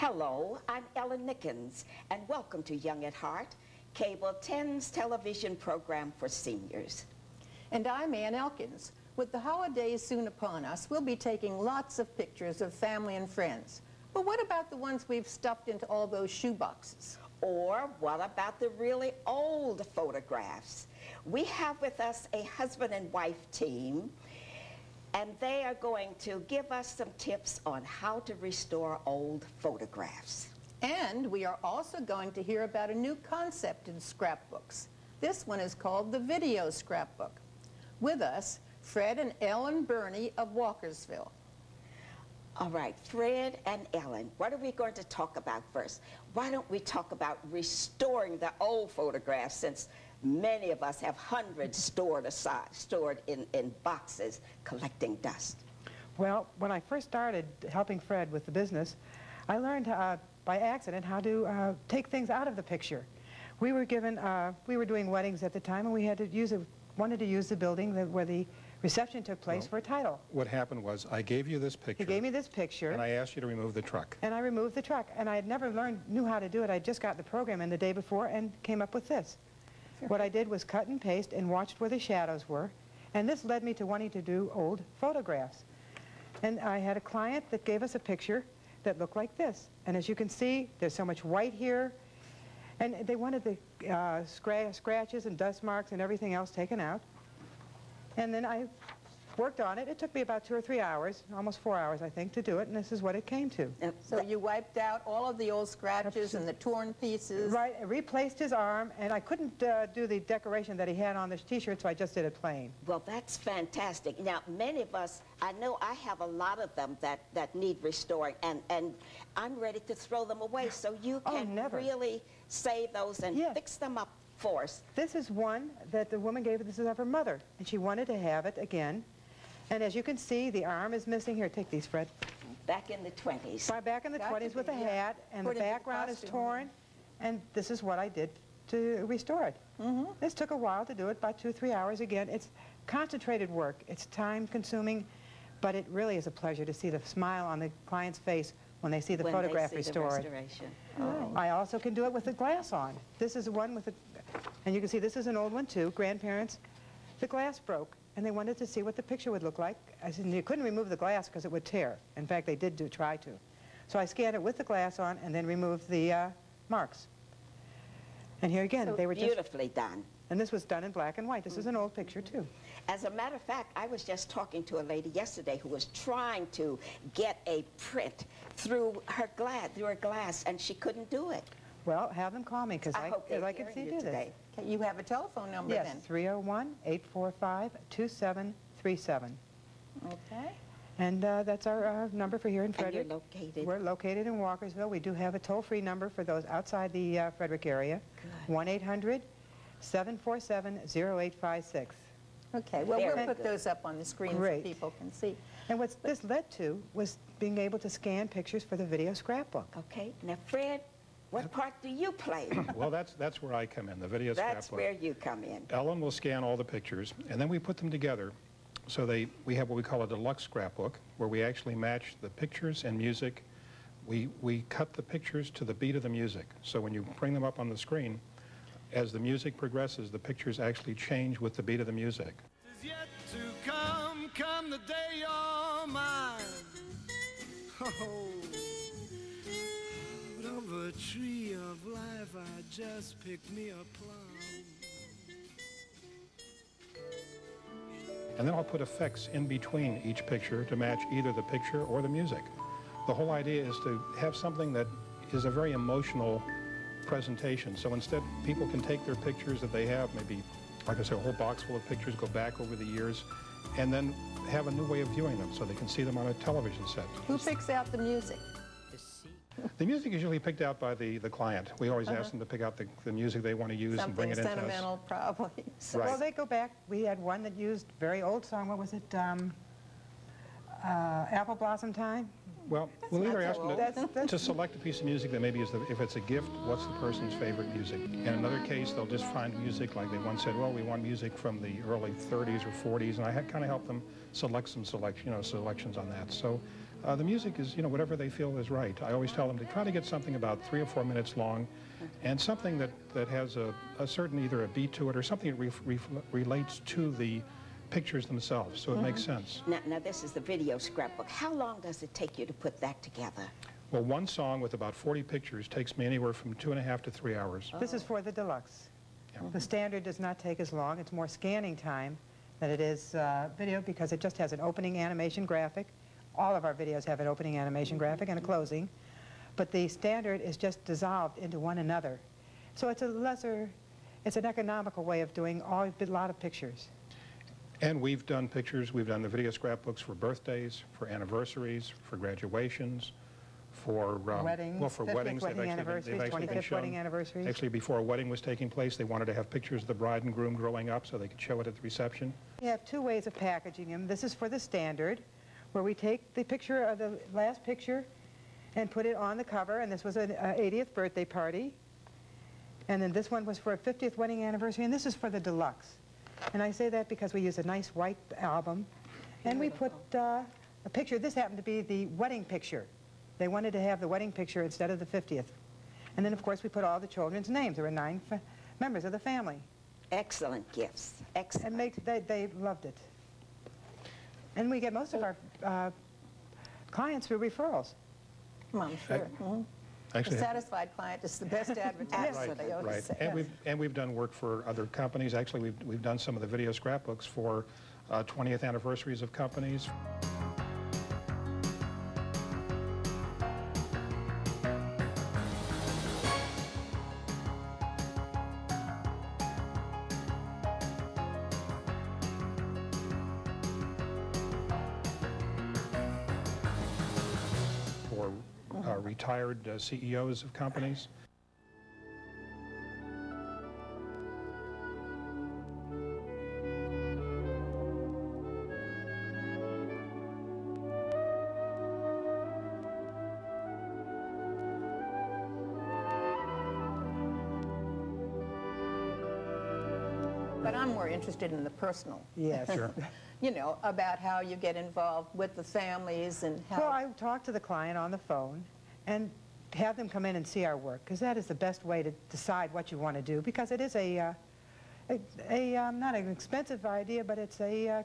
Hello, I'm Ellen Nickens, and welcome to Young at Heart, Cable 10's television program for seniors. And I'm Ann Elkins. With the holidays soon upon us, we'll be taking lots of pictures of family and friends. But what about the ones we've stuffed into all those shoe boxes? Or what about the really old photographs? We have with us a husband and wife team, and they are going to give us some tips on how to restore old photographs. And we are also going to hear about a new concept in scrapbooks. This one is called the video scrapbook. With us, Fred and Ellen Berney of Walkersville. All right, Fred and Ellen, what are we going to talk about first? Why don't we talk about restoring the old photographs, since many of us have hundreds stored in boxes collecting dust. Well, when I first started helping Fred with the business, I learned by accident how to take things out of the picture. We were given, we were doing weddings at the time, and we had to wanted to use the building where the reception took place for a title. What happened was I gave you this picture. He gave me this picture. And I asked you to remove the truck. And I removed the truck. And I had never knew how to do it. I just got the program in the day before and came up with this. What I did was cut and paste and watched where the shadows were. And this led me to wanting to do old photographs. And I had a client that gave us a picture that looked like this. And as you can see, there's so much white here. And they wanted the scratches and dust marks and everything else taken out. And then I worked on it. It took me about 2 or 3 hours, almost 4 hours, I think, to do it, and this is what it came to. So you wiped out all of the old scratches and the torn pieces? Right, I replaced his arm, and I couldn't do the decoration that he had on this t-shirt, so I just did it plain. Well, that's fantastic. Now, many of us, I know I have a lot of them that need restoring, and I'm ready to throw them away, so you can really save those and fix them up for us. This is one that the woman gave, this is of her mother, and she wanted to have it again. And as you can see, the arm is missing. Here, take these, Fred. Back in the 20s. Back in the 20s with a hat, and the background is torn, and this is what I did to restore it. This took a while to do it, about 2 or 3 hours. Again, it's concentrated work. It's time-consuming, but it really is a pleasure to see the smile on the client's face when they see the photograph restored. I also can do it with the glass on. This is one with the, and you can see this is an old one too. Grandparents, the glass broke, and they wanted to see what the picture would look like. I said, you couldn't remove the glass because it would tear. In fact, they did try to. So I scanned it with the glass on and then removed the marks. And here again, they were just beautifully done. And this was done in black and white. This is an old picture too. As a matter of fact, I was just talking to a lady yesterday who was trying to get a print through her glass, and she couldn't do it. Well, have them call me, because I can see do this. Okay, you have a telephone number then? Yes, 301-845-2737. Okay. And that's our number for here in Frederick. And you're located? We're located in Walkersville. We do have a toll-free number for those outside the Frederick area. 1-800-747-0856. Okay, well, we'll put those up on the screen so people can see. And what this led to was being able to scan pictures for the video scrapbook. Okay, now Fred, what part do you play? Well, that's where I come in, the video scrapbook. That's where you come in. Ellen will scan all the pictures, and then we put them together. So we have what we call a deluxe scrapbook, where we actually match the pictures and music. We cut the pictures to the beat of the music. So when you bring them up on the screen, as the music progresses, the pictures actually change with the beat of the music. Is yet to come the day you're mine. Oh, out of a tree of life, I just picked me a plum. And then I'll put effects in between each picture to match either the picture or the music. The whole idea is to have something that is a very emotional presentation. So instead, people can take their pictures that they have, maybe, like I said, a whole box full of pictures, go back over the years, and then have a new way of viewing them so they can see them on a television set. Who picks out the music? The music is usually picked out by the client. We always ask them to pick out the music they want to use and bring it into us. Something sentimental, probably. Right. Well, they go back. We had one that used very old song. What was it? Apple Blossom Time? Well, we'll either ask them to select a piece of music that maybe is, if it's a gift, what's the person's favorite music? In another case, they'll just find music, like they once said, well, we want music from the early 30s or 40s, and I kind of help them select some selections on that. So The music is, you know, whatever they feel is right. I always tell them to try to get something about 3 or 4 minutes long, and something that has a certain either a beat to it or something that relates to the pictures themselves, so it makes sense. Now this is the video scrapbook. How long does it take you to put that together? Well, one song with about 40 pictures takes me anywhere from 2.5 to 3 hours. This is for the deluxe. Yeah. The standard does not take as long. It's more scanning time than it is video because it just has an opening animation graphic. All of our videos have an opening animation graphic and a closing. But the standard is just dissolved into one another. So it's it's an economical way of doing a lot of pictures. And we've done pictures, we've done the video scrapbooks for birthdays, for anniversaries, for graduations, for weddings, well, for 50th weddings. wedding anniversaries, 25th wedding anniversaries. Actually, before a wedding was taking place, they wanted to have pictures of the bride and groom growing up so they could show it at the reception. We have 2 ways of packaging them. This is for the standard, where we take the picture of the last picture and put it on the cover, and this was an 80th birthday party. And then this one was for a 50th wedding anniversary, and this is for the deluxe. And I say that because we use a nice white album, and we put a picture. This happened to be the wedding picture. They wanted to have the wedding picture instead of the 50th. And then, of course, we put all the children's names. There were 9 members of the family. Excellent gifts. Excellent. And they loved it. And we get most of our clients through referrals. I'm sure. Actually, A satisfied client is the best advertisement. Right, they always right. say. And we've done work for other companies. Actually, we've done some of the video scrapbooks for 20th anniversaries of companies. For retired CEOs of companies. But I'm more interested in the personal. Yes. Sure. You know, about how you get involved with the families and how... Well, I talk to the client on the phone and have them come in and see our work, because that is the best way to decide what you want to do, because it is not an expensive idea, but it's a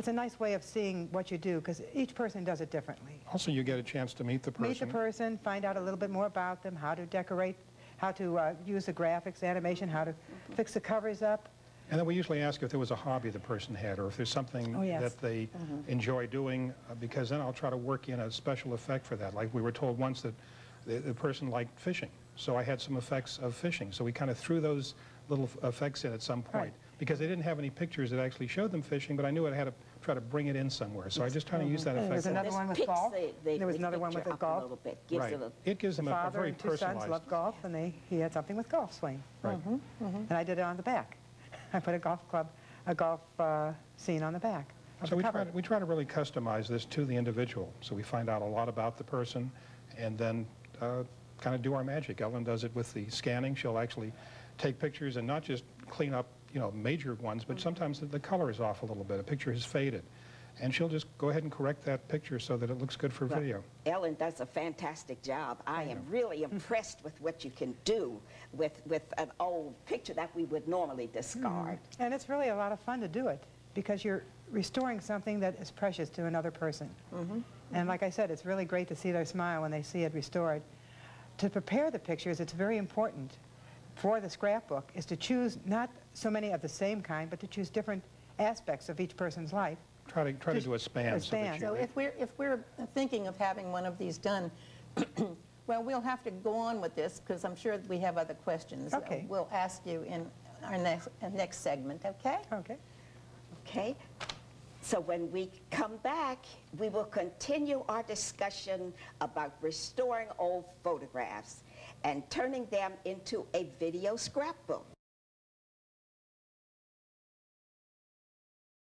nice way of seeing what you do, because each person does it differently. Also, you get a chance to meet the person. Meet the person, find out a little bit more about them, how to decorate, how to use the graphics, animation, how to fix the covers up. And then we usually ask if there was a hobby the person had, or if there's something that they enjoy doing, because then I'll try to work in a special effect for that. Like we were told once that the person liked fishing, so I had some effects of fishing. So we kind of threw those little effects in at some point, because they didn't have any pictures that actually showed them fishing, but I knew I had to try to bring it in somewhere. So I just kind of used that effect. There was another one with golf. There was another one with the golf. Right. It gives them a very The father and 2 sons loved golf, and he had something with golf swing. Right. And I did it on the back. I put a golf scene on the back. So we try to really customize this to the individual. So we find out a lot about the person, and then kind of do our magic. Ellen does it with the scanning. She'll actually take pictures and not just clean up, you know, major ones, but sometimes the color is off a little bit. A picture has faded. And she'll just go ahead and correct that picture so that it looks good for video. Ellen does a fantastic job. I am really impressed with what you can do with an old picture that we would normally discard. And it's really a lot of fun to do it, because you're restoring something that is precious to another person. And like I said, it's really great to see their smile when they see it restored. To prepare the pictures, it's very important for the scrapbook is to choose not so many of the same kind, but to choose different aspects of each person's life. Try to do a span. So if we're thinking of having one of these done, well, we'll have to go on with this, because I'm sure we have other questions. Okay. We'll ask you in our next segment, okay? Okay. Okay? So when we come back, we will continue our discussion about restoring old photographs and turning them into a video scrapbook.